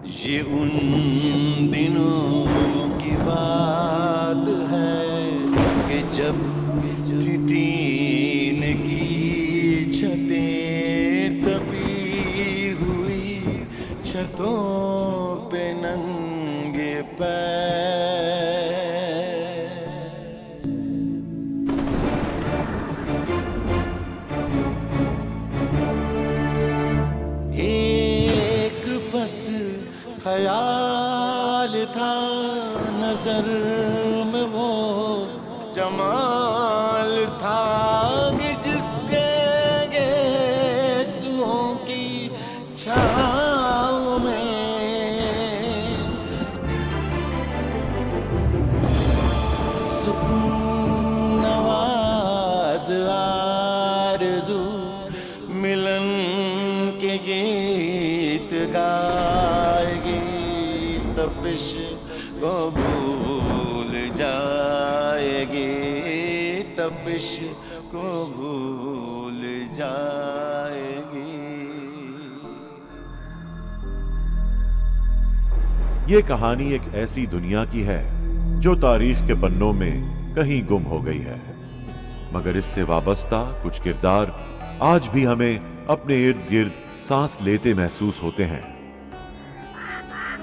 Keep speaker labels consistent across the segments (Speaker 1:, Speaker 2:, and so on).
Speaker 1: ये उन दिनों की बात है कि जब थी टीन की छतें तपी हुई, छतों पे नंगे पैर। एक बस ख्याल था नजर में, वो जमाल था कि जिसके गेसुओं की छाँव में सुकून नवाज आरज़ू मिलन के गीत गाएगी, तपिश को भूल जाएगी, तपिश को भूल जाएगी।
Speaker 2: ये कहानी एक ऐसी दुनिया की है जो तारीख के पन्नों में कहीं गुम हो गई है, मगर इससे वाबस्ता कुछ किरदार आज भी हमें अपने इर्द गिर्द सांस लेते महसूस होते हैं।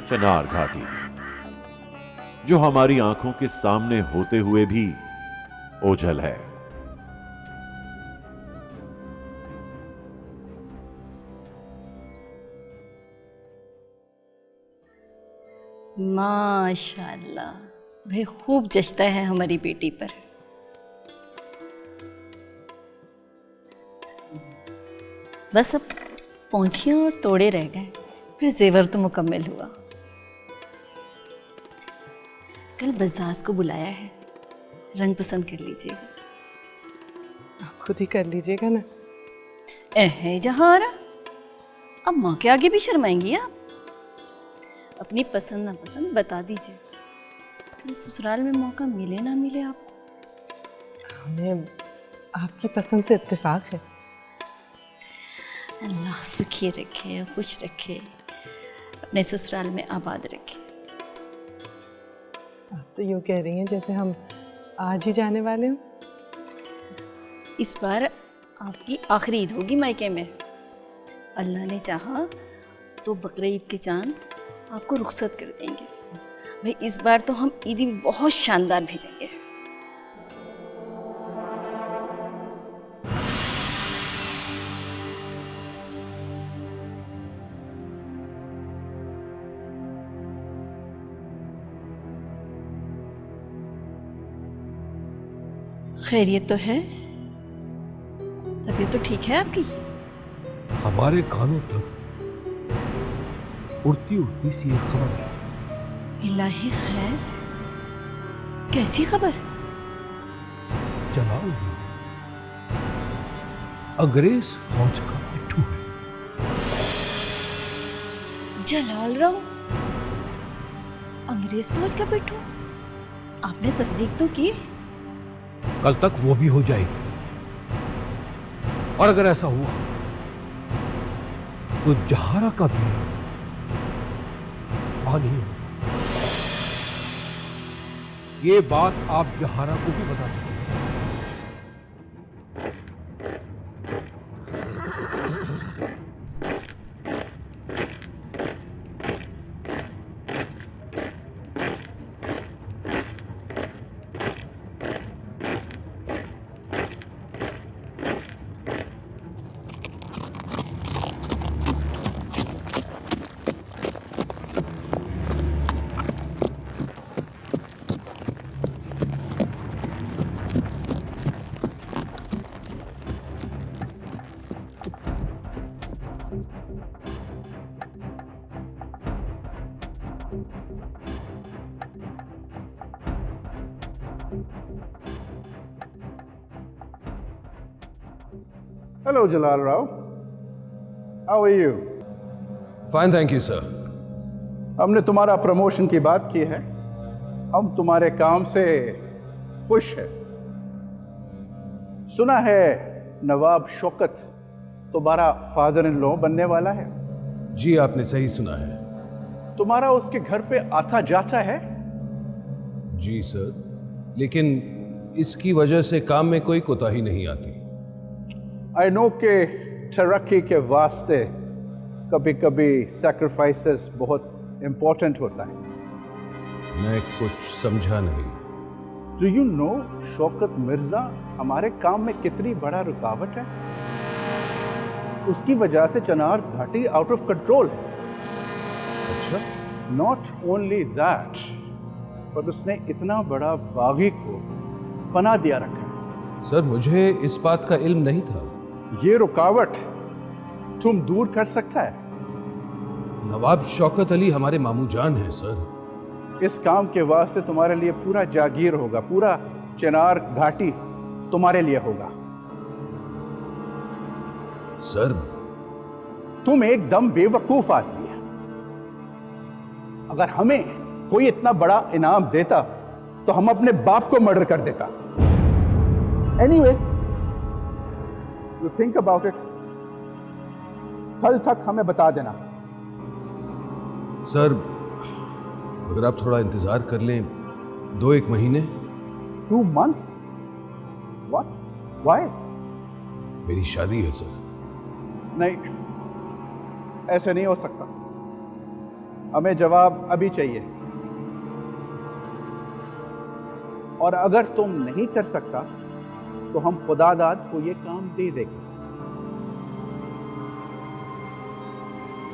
Speaker 2: चनार घाटी, जो हमारी आंखों के सामने होते हुए भी ओझल है।
Speaker 3: माशाल्लाह, भाई खूब जचता है हमारी बेटी पर। बस अब पहुंचियां और तोड़े रह गए, फिर जेवर तो मुकम्मल हुआ। कल बजाज को बुलाया है, रंग पसंद कर लीजिएगा।
Speaker 4: खुद ही कर लीजिएगा ना।
Speaker 3: है जहारा, अब माँ के आगे भी शर्माएंगी आप। अपनी पसंद नापसंद बता दीजिए, कल ससुराल में मौका मिले ना मिले आपको।
Speaker 4: हमें आपकी पसंद से इत्तेफाक है।
Speaker 3: अल्लाह सुखी रखे, खुश रखे, अपने ससुराल में आबाद रखे।
Speaker 4: आप तो यूँ कह रही हैं जैसे हम आज ही जाने वाले हो।
Speaker 3: इस बार आपकी आखिरी ईद होगी मायके में। अल्लाह ने चाहा तो बकरे ईद के चांद आपको रुखसत कर देंगे। भाई इस बार तो हम ईदी बहुत शानदार भेजेंगे। खैरियत तो है? तबीयत तो ठीक है आपकी?
Speaker 5: हमारे कानों तक उड़ती उड़ती सी एक खबर है।
Speaker 3: इलाही खैर, कैसी खबर?
Speaker 5: जलाल राव अंग्रेज फौज का पिट्ठू है।
Speaker 3: जलाल राव अंग्रेज फौज का पिट्ठू? आपने तस्दीक तो की?
Speaker 5: कल तक वो भी हो जाएगी, और अगर ऐसा हुआ तो जहारा का भी नहीं हो। ये बात आप जहारा को भी बता दें।
Speaker 6: Hello, Jalal Rao. How are you?
Speaker 5: Fine, thank you sir.
Speaker 6: हमने तुम्हारा प्रमोशन की बात की है। हम तुम्हारे काम से खुश हैं। सुना है नवाब शौकत तुम्हारा फादर इन लॉ बनने वाला है।
Speaker 5: जी, आपने सही सुना है।
Speaker 6: तुम्हारा उसके घर पे आता जाता है?
Speaker 5: जी सर, लेकिन इसकी वजह से काम में कोई कोताही नहीं आती।
Speaker 6: आई नो के तरक्की के वास्ते कभी कभी सैक्रिफाइसेस बहुत इंपॉर्टेंट होता है।
Speaker 5: मैं कुछ समझा नहीं।
Speaker 6: Do you know Shaukat Mirza हमारे काम में कितनी बड़ा रुकावट है? उसकी वजह से चनार घाटी आउट ऑफ कंट्रोल है।
Speaker 5: अच्छा,
Speaker 6: नॉट ओनली दैट, पर उसने इतना बड़ा बागी को पनाह दिया रखा है।
Speaker 5: सर मुझे इस बात का इल्म नहीं था।
Speaker 6: ये रुकावट तुम दूर कर सकता है?
Speaker 5: नवाब शौकत अली हमारे मामू जान हैं सर।
Speaker 6: इस काम के वास्ते तुम्हारे लिए पूरा जागीर होगा, पूरा चिनार घाटी तुम्हारे लिए होगा।
Speaker 5: सर
Speaker 6: तुम एकदम बेवकूफ आदमी है। अगर हमें कोई इतना बड़ा इनाम देता तो हम अपने बाप को मर्डर कर देता। Anyway, you think about it. कल तक हमें बता देना।
Speaker 5: सर अगर आप थोड़ा इंतजार कर लें, 2-1 महीने।
Speaker 6: 2 months? What? Why?
Speaker 5: मेरी शादी है सर।
Speaker 6: नहीं, ऐसे नहीं हो सकता। हमें जवाब अभी चाहिए। और अगर तुम नहीं कर सकता तो हम खुदादाद को ये काम दे देंगे।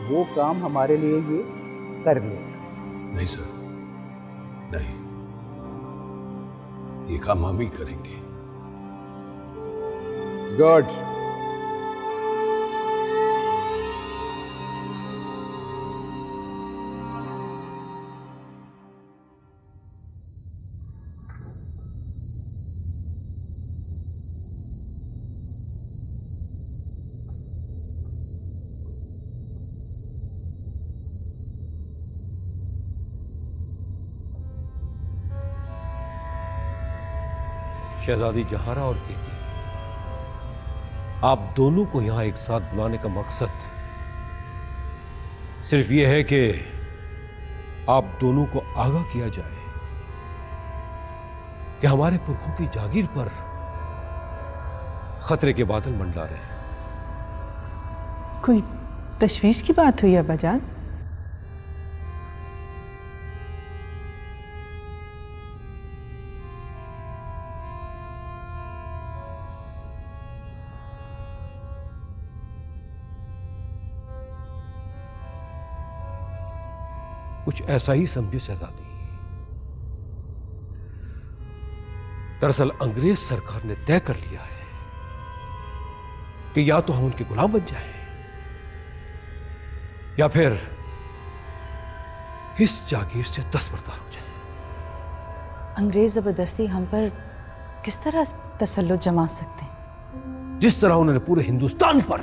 Speaker 6: वो काम हमारे लिए ये कर लेगा।
Speaker 5: नहीं सर, नहीं, ये काम हम ही करेंगे।
Speaker 6: गुड।
Speaker 7: शहजादी जहारा और केती, आप दोनों को यहां एक साथ बुलाने का मकसद सिर्फ यह है कि आप दोनों को आगाह किया जाए कि हमारे पुरखों की जागीर पर खतरे के बादल मंडरा रहे हैं।
Speaker 4: कोई तशवीश की बात हुई अब्बाजान?
Speaker 7: कुछ ऐसा ही समझे शहजादी। दरअसल अंग्रेज सरकार ने तय कर लिया है कि या तो हम उनके गुलाम बन जाएं या फिर इस जागीर से दस्तबरदार हो जाए।
Speaker 8: अंग्रेज जबरदस्ती हम पर किस तरह तसल्लुत जमा सकते हैं?
Speaker 7: जिस तरह उन्होंने पूरे हिंदुस्तान पर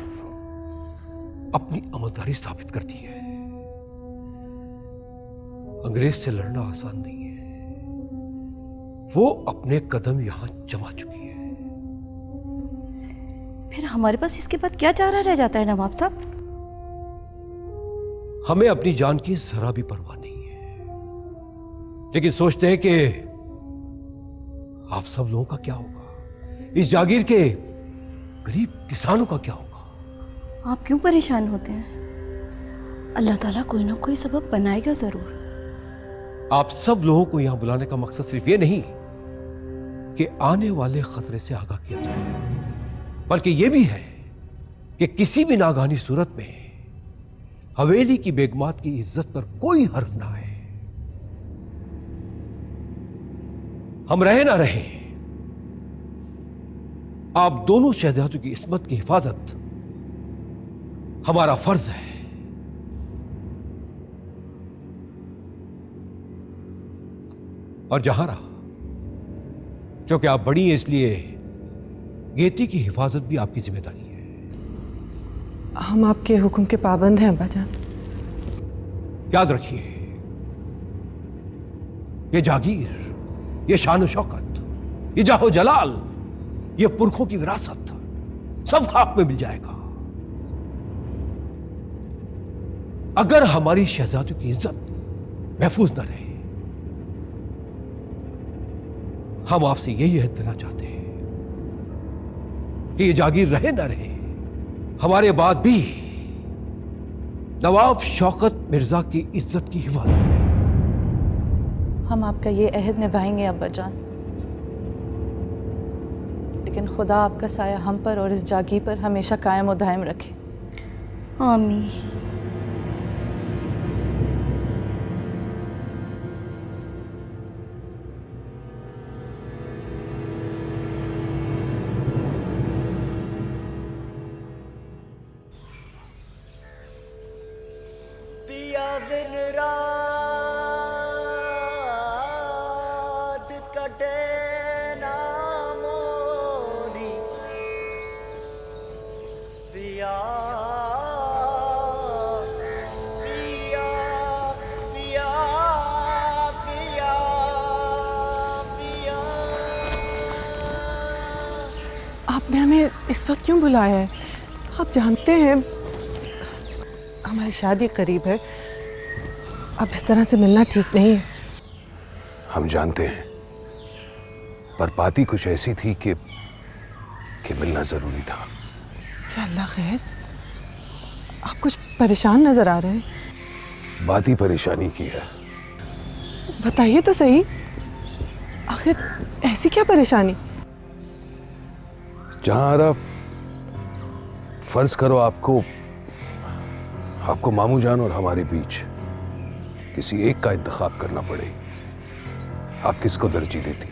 Speaker 7: अपनी अमलदारी साबित कर दी है। अंग्रेज से लड़ना आसान नहीं है। वो अपने कदम यहां जमा चुकी है।
Speaker 3: फिर हमारे पास इसके बाद क्या चारा रह जाता है नवाब साहब?
Speaker 7: हमें अपनी जान की जरा भी परवाह नहीं है, लेकिन सोचते हैं कि आप सब लोगों का क्या होगा, इस जागीर के गरीब किसानों का क्या होगा।
Speaker 3: आप क्यों परेशान होते हैं? अल्लाह ताला कोई ना कोई सबब बनाएगा जरूर।
Speaker 7: आप सब लोगों को यहां बुलाने का मकसद सिर्फ ये नहीं कि आने वाले खतरे से आगाह किया जाए, बल्कि यह भी है कि किसी भी नागानी सूरत में हवेली की बेगमात की इज्जत पर कोई हर्फ ना आए। हम रहे ना रहे, आप दोनों शहजादों की इस्मत की हिफाजत हमारा फर्ज है। और जहारा, क्योंकि आप बड़ी हैं इसलिए गेती की हिफाजत भी आपकी जिम्मेदारी है।
Speaker 4: हम आपके हुक्म के पाबंद हैं अब्बाजान।
Speaker 7: याद रखिए, ये जागीर, ये शान शौकत, ये जाहो जलाल, ये पुरखों की विरासत सब खाक में मिल जाएगा। अगर हमारी शहजादियों की इज्जत महफूज न रहे, हम आपसे यही अहद देना चाहते हैं कि ये जागीर रहे ना रहे, हमारे बाद भी नवाब शौकत मिर्जा की इज्जत की हिफाजत रहे।
Speaker 8: हम आपका ये अहद निभाएंगे अब्बा जान, लेकिन खुदा आपका साया हम पर और इस जागीर पर हमेशा कायम और दायम रखे।
Speaker 3: आमीन।
Speaker 1: पिया बिन रात कटे ना मोरी, पिया पिया पिया पिया पिया।
Speaker 4: आपने हमें इस वक्त क्यों बुलाया है? आप जानते हैं हमारी शादी करीब है, अब इस तरह से मिलना ठीक नहीं है।
Speaker 5: हम जानते हैं, पर बात ही कुछ ऐसी थी कि मिलना जरूरी था।
Speaker 4: क्या अल्लाह खैर? आप कुछ परेशान नजर आ रहे हैं।
Speaker 5: बात ही परेशानी की है।
Speaker 4: बताइए तो सही, आखिर ऐसी क्या परेशानी?
Speaker 5: जहां आरा, फर्ज करो आपको मामू जान और हमारे बीच किसी एक का इंतखाब करना पड़े, आप किसको तरजीह देती?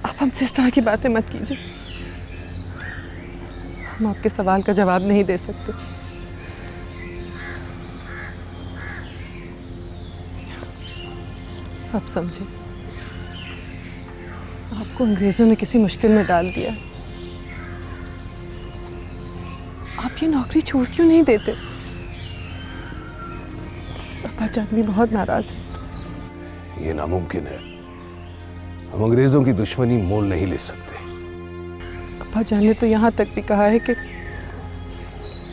Speaker 4: आप हमसे इस तरह की बातें मत कीजिए, हम आपके सवाल का जवाब नहीं दे सकते। आप समझे, आपको अंग्रेजों ने किसी मुश्किल में डाल दिया। आप ये नौकरी छोड़ क्यों नहीं देते? पापा जान भी बहुत नाराज है।
Speaker 5: ये नामुमकिन है, हम अंग्रेजों की दुश्मनी मोल नहीं ले सकते।
Speaker 4: पापा जान ने तो यहाँ तक भी कहा है कि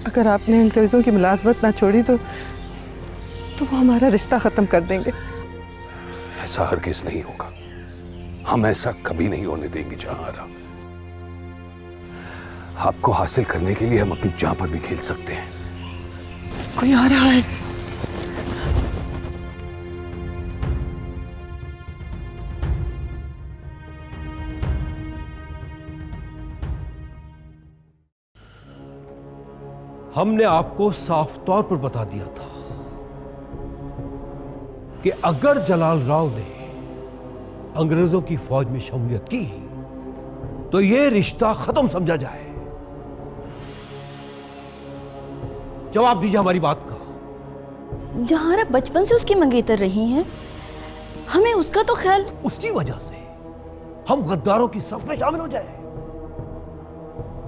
Speaker 4: अगर आपने अंग्रेजों की मुलाजमत ना छोड़ी तो वो हमारा रिश्ता खत्म कर देंगे।
Speaker 5: ऐसा हरगिज़ नहीं होगा, हम ऐसा कभी नहीं होने देंगे। जहां आपको हासिल करने के लिए हम अपनी जान पर भी खेल सकते हैं।
Speaker 4: कोई आ रहा है।
Speaker 7: हमने आपको साफ तौर पर बता दिया था कि अगर जलाल राव ने अंग्रेजों की फौज में शमूलियत की तो यह रिश्ता खत्म समझा जाए। जवाब दीजिए हमारी बात का।
Speaker 3: जहारा बचपन से उसकी मंगेतर रही हैं, हमें उसका तो ख्याल।
Speaker 7: उसकी वजह से हम गद्दारों की सफ में शामिल हो जाए।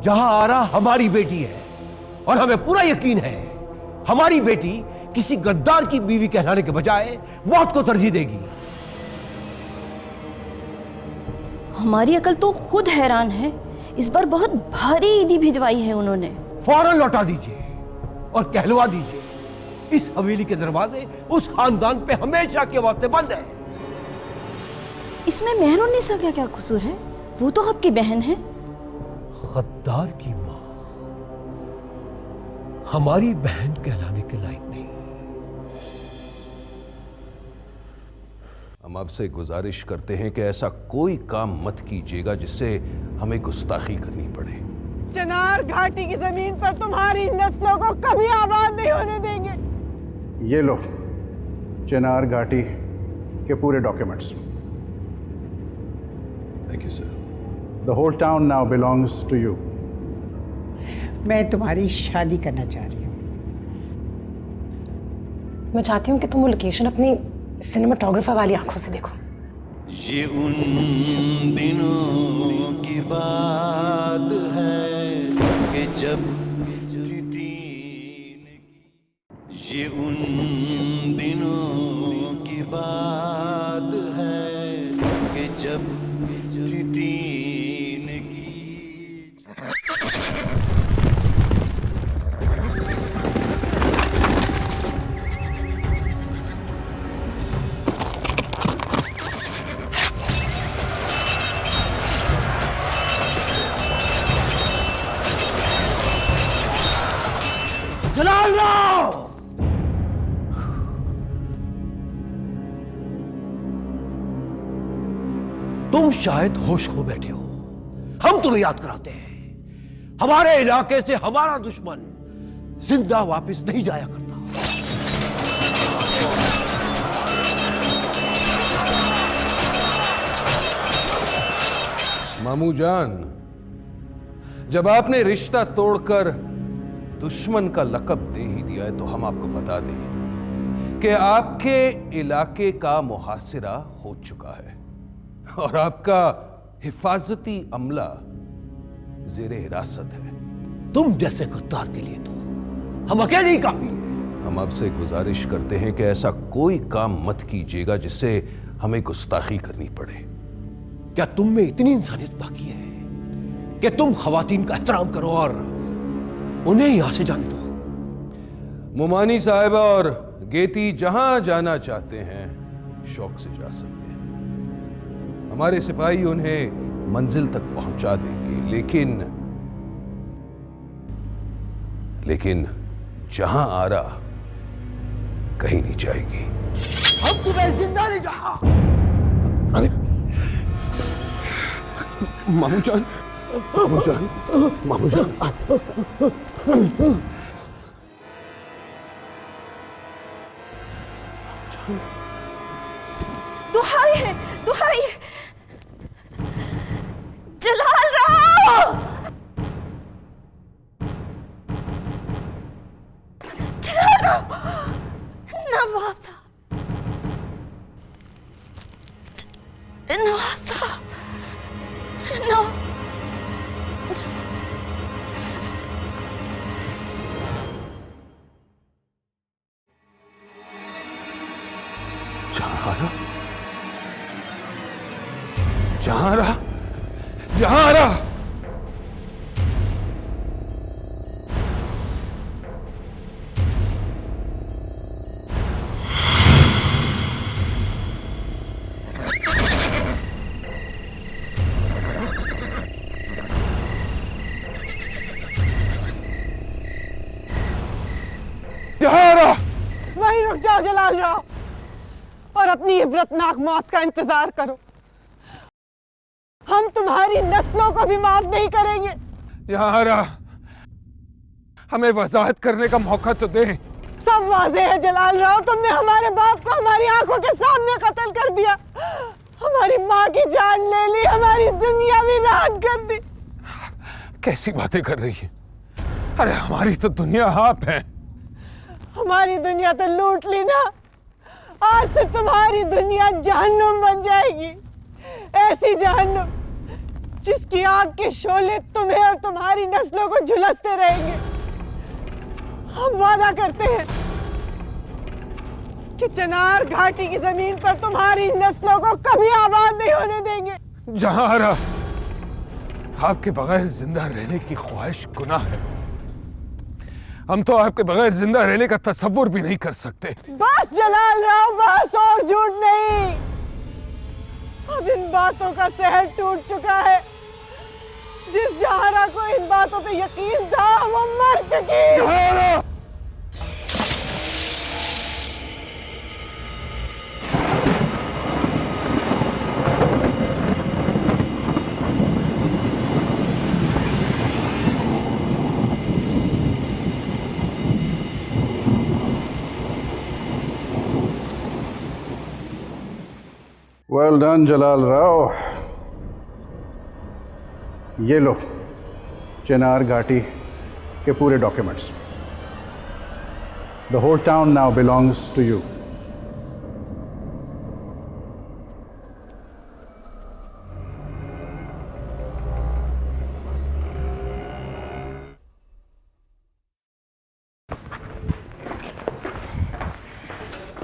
Speaker 7: जहां आरा हमारी बेटी है और हमें पूरा यकीन है हमारी बेटी किसी गद्दार की बीवी कहलाने के बजाय मौत को तरजीह देगी।
Speaker 3: हमारी अकल तो खुद हैरान है, इस बार बहुत भारी ईदी भिजवाई है उन्होंने।
Speaker 7: फौरन लौटा दीजिए और कहलवा दीजिए इस हवेली के दरवाजे उस खानदान पे हमेशा के वास्ते बंद है।
Speaker 3: इसमें मेहरुन्निसा का क्या कसूर है? वो तो आपकी बहन है।
Speaker 7: गद्दार की मां हमारी बहन कहलाने के लायक नहीं।
Speaker 5: हम आपसे गुजारिश करते हैं कि ऐसा कोई काम मत कीजिएगा जिससे हमें गुस्ताखी करनी पड़े।
Speaker 4: चिनार घाटी की जमीन पर तुम्हारी नस्लों को कभी आबाद नहीं होने देंगे।
Speaker 6: ये लो चिनार घाटी के पूरे documents.
Speaker 5: Thank you sir.
Speaker 6: The whole town now belongs to you.
Speaker 9: मैं तुम्हारी शादी करना चाह रही हूँ।
Speaker 10: मैं चाहती हूँ कि तुम वो लोकेशन अपनी सिनेमाटोग्राफर वाली आंखों से देखो।
Speaker 1: ये उन दिनों की बात है कि जब ये उन दिनों की बात है कि जब तीन की।
Speaker 7: बुलाओ। तुम शायद होश खो बैठे हो, हम तुम्हें याद कराते हैं। हमारे इलाके से हमारा दुश्मन जिंदा वापस नहीं जाया करता।
Speaker 5: मामू जान, जब आपने रिश्ता तोड़कर दुश्मन का लक़ब दे ही दिया है तो हम आपको बता दें कि आपके इलाके का मुहासिरा हो चुका है और आपका हिफाजती अमला ज़ेरे हिरासत है।
Speaker 7: तुम जैसे गद्दार के लिए तो हम अकेले ही काफी हैं।
Speaker 5: हम आपसे गुजारिश करते हैं कि ऐसा कोई काम मत कीजिएगा जिससे हमें गुस्ताखी करनी पड़े।
Speaker 7: क्या तुम में इतनी इंसानियत बाकी है कि तुम खवातीन का एहतराम करो और उन्हें यहां से जाने दो?
Speaker 5: मुमानी साहिबा और गेती जहां जाना चाहते हैं शौक से जा सकते हैं। हमारे सिपाही उन्हें मंजिल तक पहुंचा देंगे, लेकिन जहां आरा कहीं नहीं जाएगी।
Speaker 7: हम तुम्हें जिंदा नहीं जा।
Speaker 5: अरे मामू जान, मामू जान, मामू जान।
Speaker 3: दुहाई है, दुहाई है। जलाल राव, जलाल राव, नवाब साहब, नवाब साहब,
Speaker 5: जहारा
Speaker 4: वहीं रुक जाओ जलाल राव और अपनी इबरतनाक मौत का इंतजार करो। हम तुम्हारी नस्लों को भी माफ नहीं करेंगे।
Speaker 5: जहारा, हमें वजाहत करने का मौका तो दे।
Speaker 4: सब वाज़ेह है जलाल राव, तुमने हमारे बाप को हमारी आंखों के सामने कत्ल कर दिया, हमारी माँ की जान ले ली, हमारी दुनिया भी रान कर दी।
Speaker 5: कैसी बातें कर रही है? अरे हमारी तो दुनिया आप है।
Speaker 4: हमारी दुनिया तो लूट ली ना, आज से तुम्हारी दुनिया जहन्नुम बन जाएगी। ऐसी जहन्नुम जिसकी आग के शोले तुम्हें और तुम्हारी नस्लों को झुलसते रहेंगे। हम वादा करते हैं कि चिनार घाटी की जमीन पर तुम्हारी नस्लों को कभी आबाद नहीं होने देंगे।
Speaker 5: जहारा, आपके बगैर जिंदा रहने की ख्वाहिश गुनाह है। हम तो आपके बगैर जिंदा रहने का तसव्वुर भी नहीं कर सकते।
Speaker 4: बस जलाल राव, बस और झूठ नहीं। अब इन बातों का सहर टूट चुका है। जिस जहारा को इन बातों पे यकीन था वो मर चुकी है।
Speaker 6: Well done Jalal Rao. ये लो चिनार घाटी के पूरे documents. The whole town now belongs to you.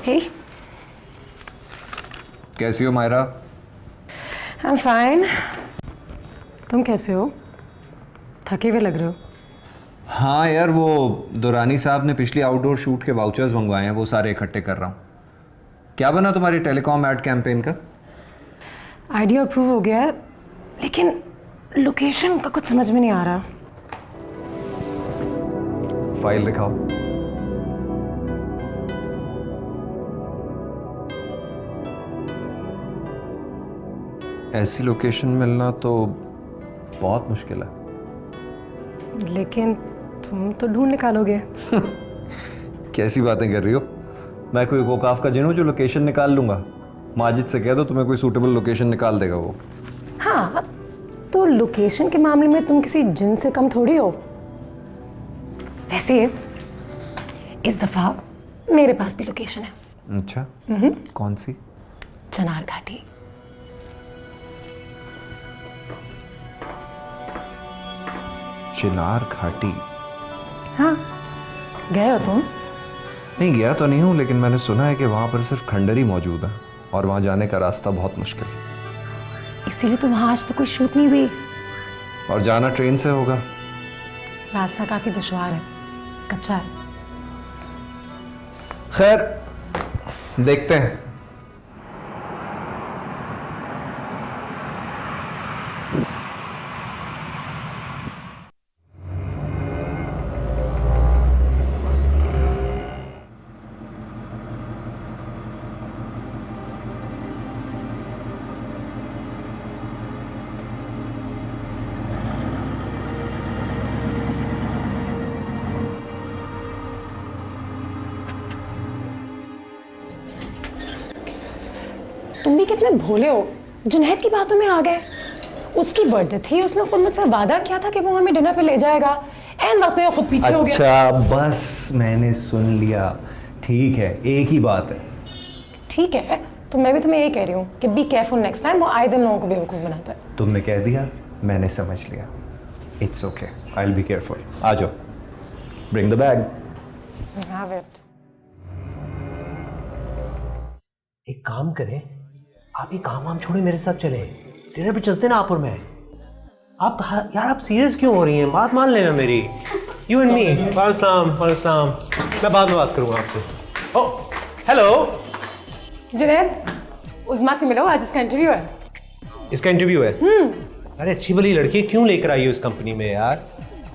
Speaker 10: Hey,
Speaker 11: कैसी हो मायरा?
Speaker 10: I am fine. तुम कैसे हो? थके हुए लग रहे हो।
Speaker 11: हाँ यार, वो दुरानी साहब ने पिछली आउटडोर शूट के वाउचर्स मंगवाए हैं, वो सारे इकट्ठे कर रहा हूँ। क्या बना तुम्हारी टेलीकॉम एड कैंपेन का?
Speaker 10: आइडिया अप्रूव हो गया है, लेकिन लोकेशन का कुछ समझ में नहीं आ रहा।
Speaker 11: फाइल दिखाओ। ऐसी लोकेशन मिलना तो बहुत मुश्किल है।
Speaker 10: लेकिन तुम तो ढूंढ निकालोगे।
Speaker 11: कैसी बातें कर रही हो? मैं कोई वोकाफ का जिन हूँ जो लोकेशन निकाल लूंगा? माजिद से कह दो तुम्हें कोई सूटेबल लोकेशन निकाल देगा वो।
Speaker 10: हाँ, तो लोकेशन के मामले में तुम किसी जिन से कम थोड़ी हो। वैसे इस दफा मेरे पास भी लोकेशन है।
Speaker 11: अच्छा, कौन सी?
Speaker 10: चनार घाटी।
Speaker 11: चिनार घाटी?
Speaker 10: हाँ, गए हो तुम?
Speaker 11: नहीं, गया तो नहीं हूँ, लेकिन मैंने सुना है कि वहाँ पर सिर्फ खंडर ही मौजूद है और वहाँ जाने का रास्ता बहुत मुश्किल।
Speaker 10: इसीलिए तो वहाँ आज तक कोई शूट नहीं हुई।
Speaker 11: और जाना ट्रेन से होगा?
Speaker 10: रास्ता काफी दुश्वार है, कच्चा है।
Speaker 11: खैर, देखते हैं।
Speaker 10: तुम भी कितने भोले हो, जुनैद की बातों में आ गए। उसकी बर्थडे थी, उसने खुद मुझसे वादा किया था कि वो हमें डिनर पे ले जाएगा। एन वक्त में खुद पीछे हो गया।
Speaker 11: अच्छा, बस मैंने सुन लिया। ठीक है, एक ही बात है।
Speaker 10: ठीक है, तो मैं भी तुम्हें यही कह रही हूँ कि बी केयरफुल नेक्स्ट टाइम। वो आए दिन लोगों को बेवकूफ़ बनाता है।
Speaker 11: तुमने कह दिया, मैंने समझ लिया। It's okay, I will be careful. आ जाओ, bring the bag.
Speaker 10: Have it.
Speaker 7: एक काम करें, आप ये काम वाम छोड़े, मेरे साथ चले, डिनर पे चलते ना आप और मैं। आप यार, आप सीरियस क्यों हो रही हैं? बात मान लेना मेरी। You and me. वालेकुम वालेकुम। मैं बाद में बात करूंगा आपसे। ओह हेलो
Speaker 10: जुनैद, उज़मा से मिलो, आज इसका इंटरव्यू है।
Speaker 7: इसका इंटरव्यू है? अरे अच्छी भली लड़की क्यों लेकर आई हो इस कंपनी में यार?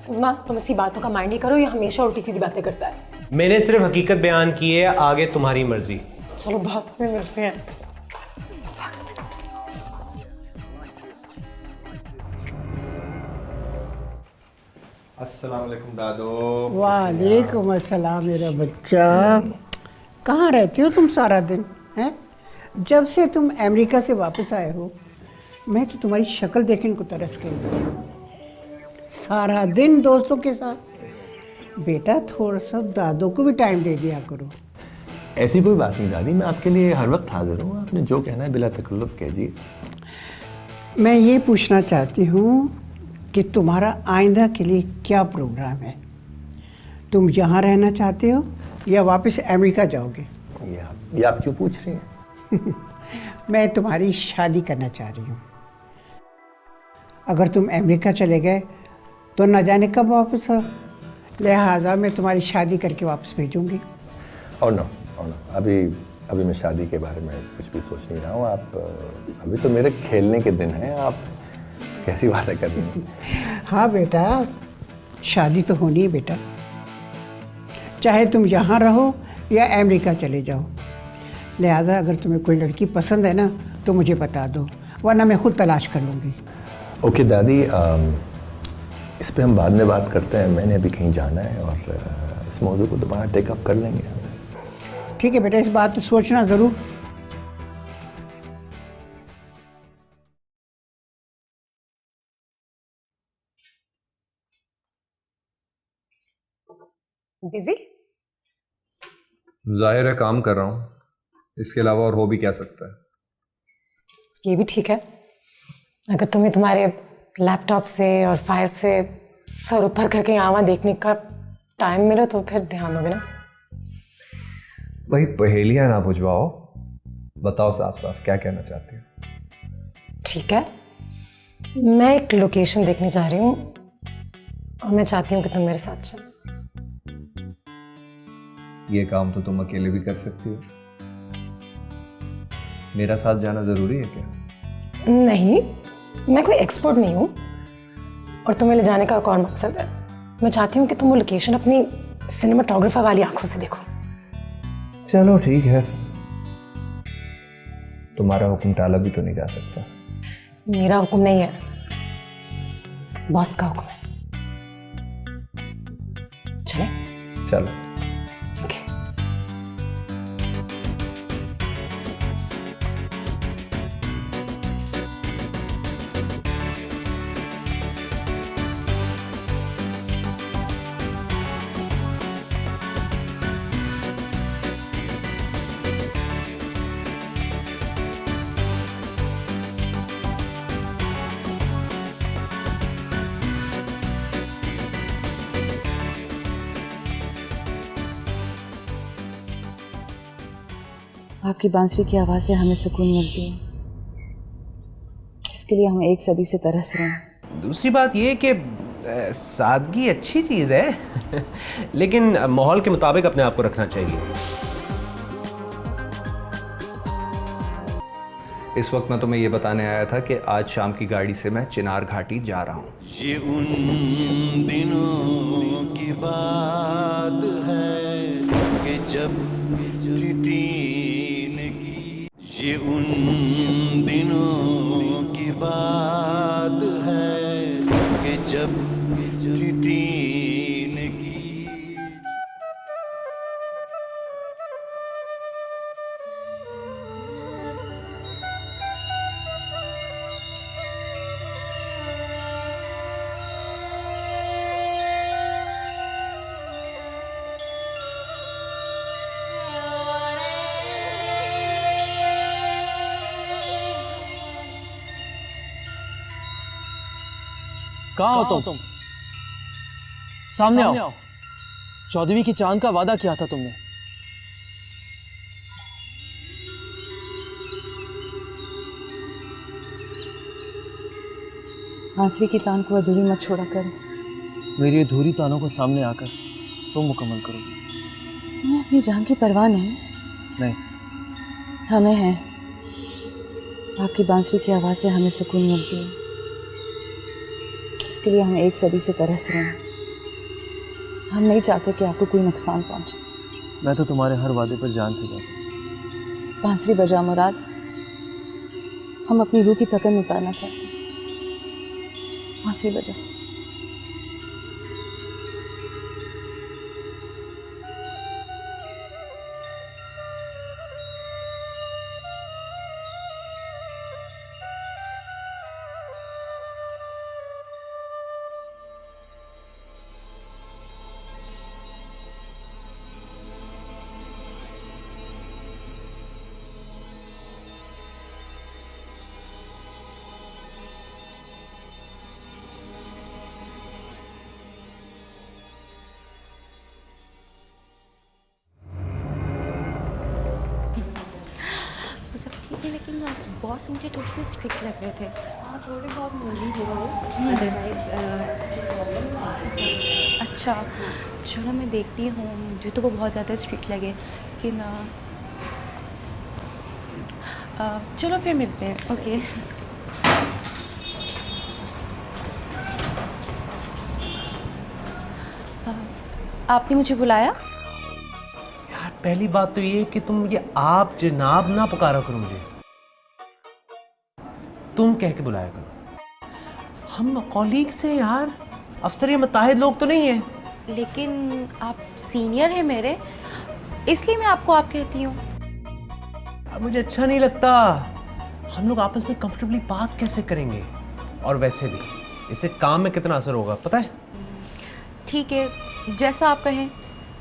Speaker 10: उज़मा, तुम इसकी बातों का माइंड नहीं करो, ये हमेशा उल्टी सीधी बातें करता है।
Speaker 7: मैंने सिर्फ हकीकत बयान की है, आगे तुम्हारी मर्जी।
Speaker 10: चलो बस से मिलते हैं।
Speaker 12: अस्सलाम वालेकुम दादो।
Speaker 9: वालेकुम अस्सलाम मेरा बच्चा। कहाँ रहती हो तुम सारा दिन हैं? जब से तुम अमेरिका से वापस आए हो, मैं तो तुम्हारी शक्ल देखने को तरस गई। सारा दिन दोस्तों के साथ। बेटा, थोड़ा सा दादो को भी टाइम दे दिया करो।
Speaker 12: ऐसी कोई बात नहीं दादी, मैं आपके लिए हर वक्त हाजिर हूँ। आपने जो कहना है बिला तकल्लुफ़ कीजिए।
Speaker 9: मैं ये पूछना चाहती हूँ कि तुम्हारा आइंदा के लिए क्या प्रोग्राम है? तुम यहाँ रहना चाहते हो या वापस अमेरिका जाओगे?
Speaker 12: ये आप क्यों पूछ रही हैं?
Speaker 9: मैं तुम्हारी शादी करना चाह रही हूँ। अगर तुम अमेरिका चले गए तो न जाने कब वापस हो, लिहाजा मैं तुम्हारी शादी करके वापस भेजूँगी।
Speaker 12: और नो अभी मैं शादी के बारे में कुछ भी सोच नहीं रहा हूँ। आप अभी तो मेरे खेलने के दिन हैं। आप कैसी बातें कर रही हैं?
Speaker 9: हाँ बेटा, शादी तो होनी है बेटा, चाहे तुम यहाँ रहो या अमेरिका चले जाओ। लिहाजा अगर तुम्हें कोई लड़की पसंद है ना तो मुझे बता दो, वरना मैं खुद तलाश कर लूँगी।
Speaker 12: ओके दादी, इस पे हम बाद में बात करते हैं। मैंने अभी कहीं जाना है और इस मौजू को दोबारा टेकअप कर लेंगे।
Speaker 9: ठीक है बेटा, इस बात को सोचना ज़रूर।
Speaker 10: बिजी?
Speaker 11: जाहिर है काम कर रहा हूँ, इसके अलावा और हो भी क्या सकता है।
Speaker 10: ये भी ठीक है। अगर तुम्हें तुम्हारे लैपटॉप से और फाइल से सर ऊपर करके यहाँ वहाँ देखने का टाइम मिले तो फिर ध्यान दोगे ना।
Speaker 11: भाई पहेलियाँ ना बुझवाओ, बताओ साफ साफ क्या कहना चाहती हो।
Speaker 10: ठीक है, मैं एक लोकेशन देखने जा रही हूँ और मैं चाहती हूँ कि तुम मेरे साथ चलो।
Speaker 11: ये काम तो तुम अकेले भी कर सकती हो, मेरा साथ जाना जरूरी है क्या?
Speaker 10: नहीं, मैं कोई एक्सपर्ट नहीं हूँ और तुम्हें ले जाने का एक और मकसद है। मैं चाहती हूँ कि तुम वो लोकेशन अपनी सिनेमाटोग्राफर वाली आंखों से देखो।
Speaker 11: चलो ठीक है, तुम्हारा हुक्म टाला भी तो नहीं जा सकता।
Speaker 10: मेरा हुक्म नहीं है, बॉस का हुक्म है। चले?
Speaker 11: चलो।
Speaker 8: आपकी बांसुरी की आवाज़ से हमें सुकून मिलती है, जिसके लिए हम एक सदी से तरस रहे हैं।
Speaker 13: दूसरी बात ये कि सादगी अच्छी चीज़ है लेकिन माहौल के मुताबिक अपने आप को रखना चाहिए।
Speaker 11: इस वक्त मैं तुम्हें ये बताने आया था कि आज शाम की गाड़ी से मैं चिनार घाटी जा रहा हूँ।
Speaker 1: ये उन दिनों की बात है कि जब थी तीन की, ये उन दिनों की बात है कि जब थी तीन की।
Speaker 14: कहाँ हो तुम? सामने आओ। 14वीं की चांद का वादा किया था तुमने।
Speaker 8: बांसुरी की तान को अधूरी मत छोड़ा कर।
Speaker 14: मेरी अधूरी तानों को सामने आकर तुम मुकम्मल करो।
Speaker 8: तुम्हें अपनी जान की परवाह नहीं?
Speaker 14: नहीं।
Speaker 8: हमें है। आपकी बांसुरी की आवाज़ से हमें सुकून मिलती है, जिसके लिए हम एक सदी से तरस रहे हैं। हम नहीं चाहते कि आपको कोई नुकसान पहुंचे।
Speaker 14: मैं तो तुम्हारे हर वादे पर जान से जाता हूँ।
Speaker 8: बांसुरी बजा मुराद, हम अपनी रूह की थकन उतारना चाहते हैं। बांसुरी बजा।
Speaker 15: लेकिन बॉस मुझे थोड़े से स्ट्रिक्ट लग रहे थे। हाँ, थोड़े बहुत मूडी हो, अदरवाइज अच्छा चलो मैं देखती हूँ। मुझे तो वो बहुत ज़्यादा स्ट्रिक्ट लगे कि ना। चलो फिर मिलते हैं। ओके। आपने मुझे बुलाया?
Speaker 13: यार पहली बात तो ये कि तुम ये आप जनाब ना पुकारा करो, मुझे तुम कह के बुलाया करो। हम कॉलीग्स हैं यार, अफसर या मुताहिद लोग तो नहीं हैं।
Speaker 15: लेकिन आप सीनियर हैं मेरे, इसलिए मैं आपको आप कहती हूँ।
Speaker 13: मुझे अच्छा नहीं लगता। हम लोग आपस में कंफर्टेबली बात कैसे करेंगे? और वैसे भी इससे काम में कितना असर होगा पता है?
Speaker 15: ठीक है, जैसा आप कहें।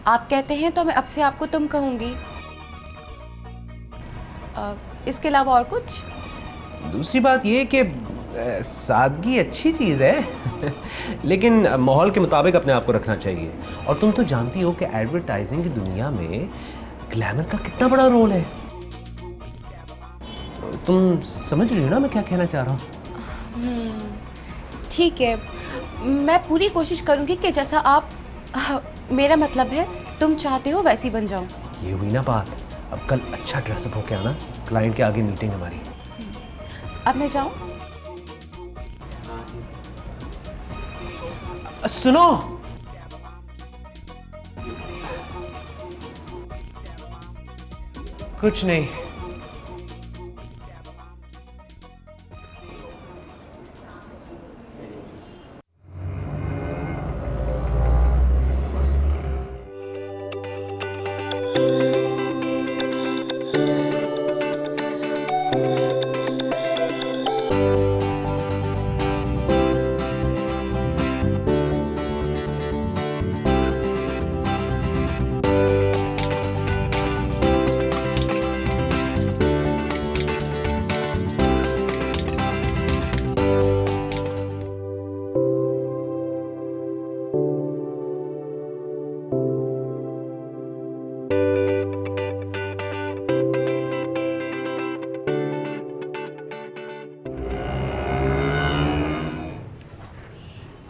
Speaker 15: आप कहते हैं तो मैं अब से आपको तुम कहूँगी। इसके अलावा और कुछ?
Speaker 13: दूसरी बात ये कि सादगी अच्छी चीज़ है लेकिन माहौल के मुताबिक अपने आप को रखना चाहिए। और तुम तो जानती हो कि एडवर्टाइजिंग की दुनिया में ग्लैमर का कितना बड़ा रोल है। तो तुम समझ रही हो ना मैं क्या कहना चाह रहा हूँ?
Speaker 15: ठीक है, मैं पूरी कोशिश करूँगी कि जैसा आप मेरा मतलब है तुम चाहते हो वैसी बन जाऊँ।
Speaker 13: ये हुई ना बात। अब कल अच्छा ड्रेसअप होके आना, क्लाइंट के आगे मीटिंग हमारी।
Speaker 15: अब मैं जाऊँ?
Speaker 13: सुनो, कुछ नहीं।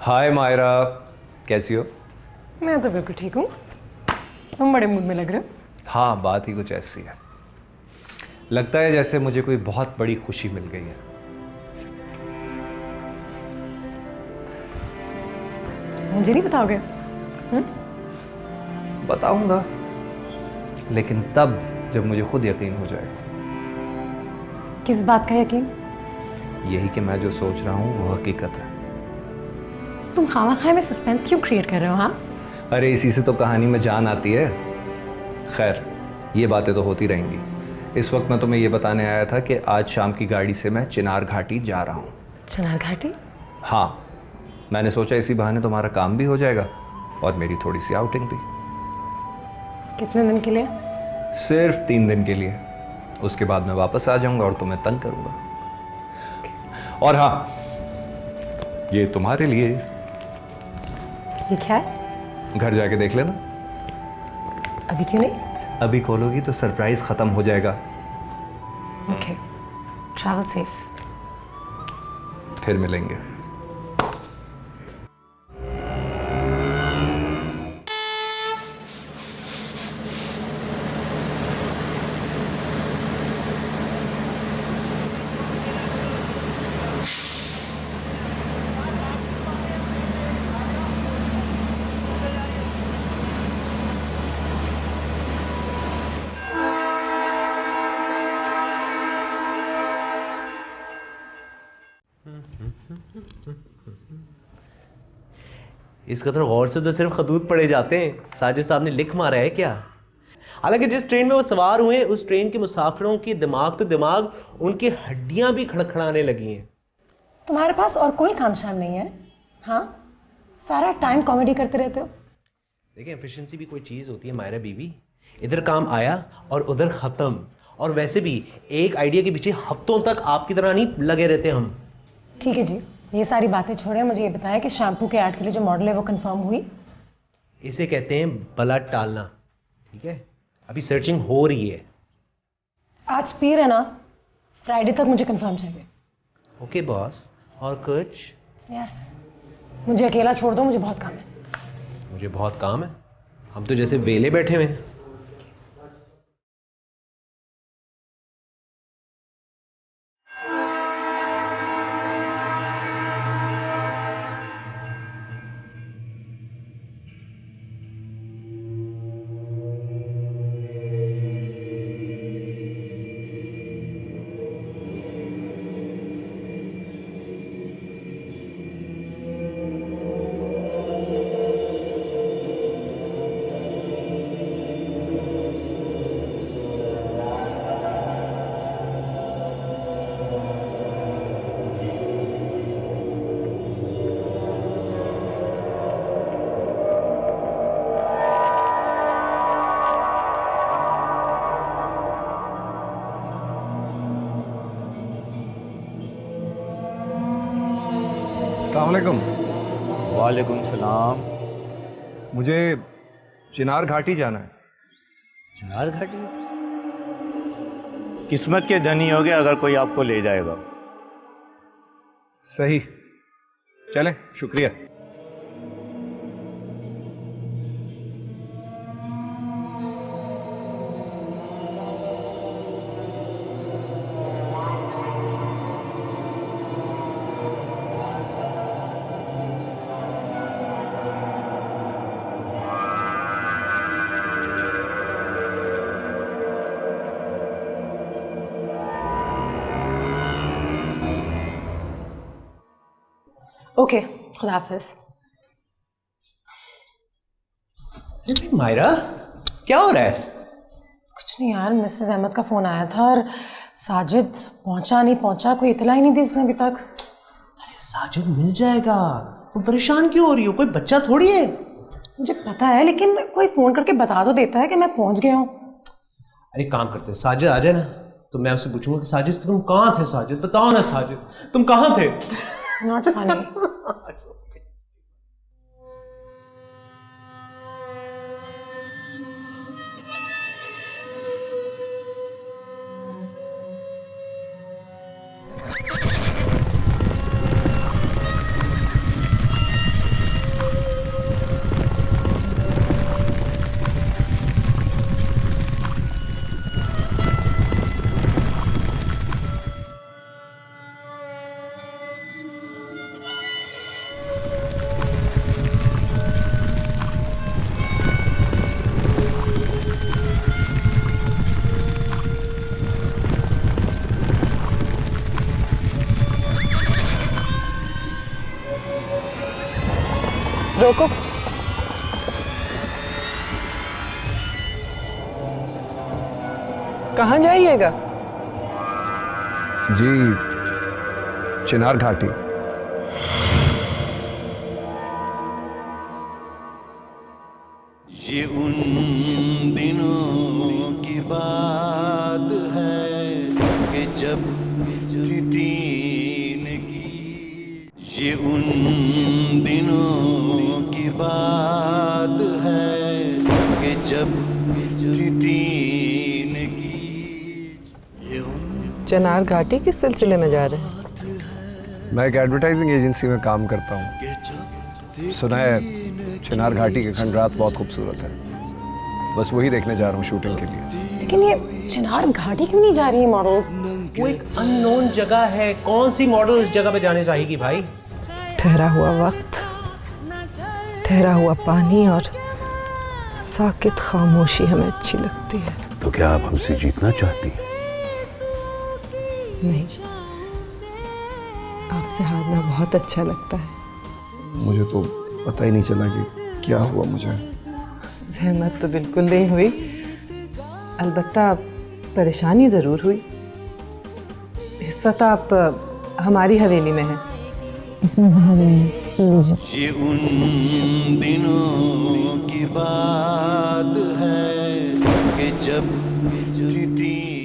Speaker 11: हाय मायरा, कैसी हो?
Speaker 10: मैं तो बिल्कुल ठीक हूँ। तुम बड़े मूड में लग रहे हो।
Speaker 11: हाँ, बात ही कुछ ऐसी है। लगता है जैसे मुझे कोई बहुत बड़ी खुशी मिल गई है।
Speaker 10: मुझे नहीं बताओगे?
Speaker 11: बताऊंगा, लेकिन तब जब मुझे खुद यकीन हो जाए।
Speaker 10: किस बात का यकीन?
Speaker 11: यही कि मैं जो सोच रहा हूँ वो हकीकत है।
Speaker 10: तुम खामा-खाए में सस्पेंस क्यों क्रिएट कर रहे हो? हाँ,
Speaker 11: अरे इसी से तो कहानी में जान आती है। खैर, ये बातें तो होती रहेंगी। इस वक्त मैं तुम्हें ये बताने आया था कि आज शाम की गाड़ी से मैं चिनार घाटी जा रहा हूँ।
Speaker 10: चिनार घाटी?
Speaker 11: हाँ, मैंने सोचा इसी बहाने तुम्हारा काम भी हो जाएगा और मेरी थोड़ी सी आउटिंग भी।
Speaker 10: कितने दिन के लिए?
Speaker 11: सिर्फ 3 दिन के लिए। उसके बाद मैं वापस आ जाऊंगा और तुम्हें तंग करूंगा। और हाँ, ये तुम्हारे लिए।
Speaker 10: ये क्या है?
Speaker 11: घर जाके देख लेना।
Speaker 10: अभी क्यों नहीं?
Speaker 11: अभी खोलोगी तो सरप्राइज खत्म हो जाएगा।
Speaker 10: Okay, travel safe.
Speaker 11: फिर मिलेंगे।
Speaker 13: इस कदर गौर से तो सिर्फ खतूत पढ़े जाते हैं। साजिद साहब ने लिख मारा है क्या? हालांकि जिस ट्रेन में वो सवार हुए उस ट्रेन के मुसाफिरों की दिमाग तो दिमाग, उनकी हड्डियां भी खड़खड़ाने लगी हैं।
Speaker 10: तुम्हारे पास और कोई काम शाम नहीं है? हाँ, सारा टाइम कॉमेडी करते रहते हो।
Speaker 13: देखिए, एफिशिएंसी भी कोई चीज होती है मायरा बीबी। इधर काम आया और उधर खत्म। और वैसे भी एक आइडिया के पीछे हफ्तों तक आपकी तरह नहीं लगे रहते हम।
Speaker 10: ठीक है जी, ये सारी बातें छोड़े, मुझे ये बताया कि शैम्पू के ऐड के लिए जो मॉडल है वो कंफर्म हुई?
Speaker 13: इसे कहते हैं बला टालना। ठीक है, अभी सर्चिंग हो रही है।
Speaker 10: आज पीर है ना, फ्राइडे तक मुझे कंफर्म चाहिए।
Speaker 13: Okay boss. और कुछ?
Speaker 10: यस, मुझे अकेला छोड़ दो, मुझे बहुत काम है।
Speaker 13: मुझे बहुत काम है। हम तो जैसे वेले बैठे हुए हैं।
Speaker 11: अस्सलामुअलैकुम।
Speaker 16: वालेकुम सलाम।
Speaker 11: मुझे चिनार घाटी जाना है।
Speaker 16: चिनार घाटी? किस्मत के धनी होगे अगर कोई आपको ले जाएगा।
Speaker 11: सही, चलें, शुक्रिया।
Speaker 10: ओके, खुदा हाफिज।
Speaker 13: मायरा, क्या हो रहा है?
Speaker 10: कुछ नहीं यार, मिसेस अहमद का फोन आया था और साजिद पहुंचा नहीं पहुंचा, कोई इतला ही नहीं दी उसने अभी तक।
Speaker 13: अरे साजिद मिल जाएगा, तुम परेशान क्यों हो रही हो? कोई बच्चा थोड़ी है।
Speaker 10: मुझे पता है, लेकिन कोई फोन करके बता तो देता है कि मैं पहुंच गया हूँ।
Speaker 13: अरे काम करते हैं, साजिद आ जाए ना तो मैं उससे पूछूंगा कि साजिद तुम कहाँ थे? साजिद बताओ ना, साजिद तुम कहाँ थे?
Speaker 10: Not funny. रोको।
Speaker 4: कहाँ जाइएगा?
Speaker 11: जी, चिनार घाटी।
Speaker 1: ये उन दिनों की बात है कि जब थी तीन की। ये उन दिनों की बात है कि जब थी तीन की।
Speaker 4: चिनार घाटी किस सिलसिले में जा रहे हैं?
Speaker 11: मैं एक एडवर्टाइजिंग एजेंसी में काम करता हूँ। सुना है चिनार घाटी के खंडरात बहुत खूबसूरत है। बस वही देखने जा रहा हूँ शूटिंग के लिए।
Speaker 10: लेकिन ये चिनार घाटी क्यों नहीं जा रही है मॉडल?
Speaker 13: वो एक अननोन जगह है, कौन सी मॉडल इस जगह पे जाने चाहेगी भाई?
Speaker 4: ठहरा हुआ वक्त, ठहरा हुआ पानी और साकित खामोशी हमें अच्छी लगती है।
Speaker 6: तो क्या आप हमसे जीतना चाहती हैं?
Speaker 4: नहीं, आपसे हारना बहुत अच्छा लगता है।
Speaker 11: मुझे तो पता ही नहीं चला कि क्या हुआ मुझे।
Speaker 4: जहमत तो बिल्कुल नहीं हुई, अलबत्ता परेशानी ज़रूर हुई। इस वक्त आप हमारी हवेली में हैं।
Speaker 8: इसमें जहर नहीं है,
Speaker 1: ये उन दिनों की बात है कि जब थी तीन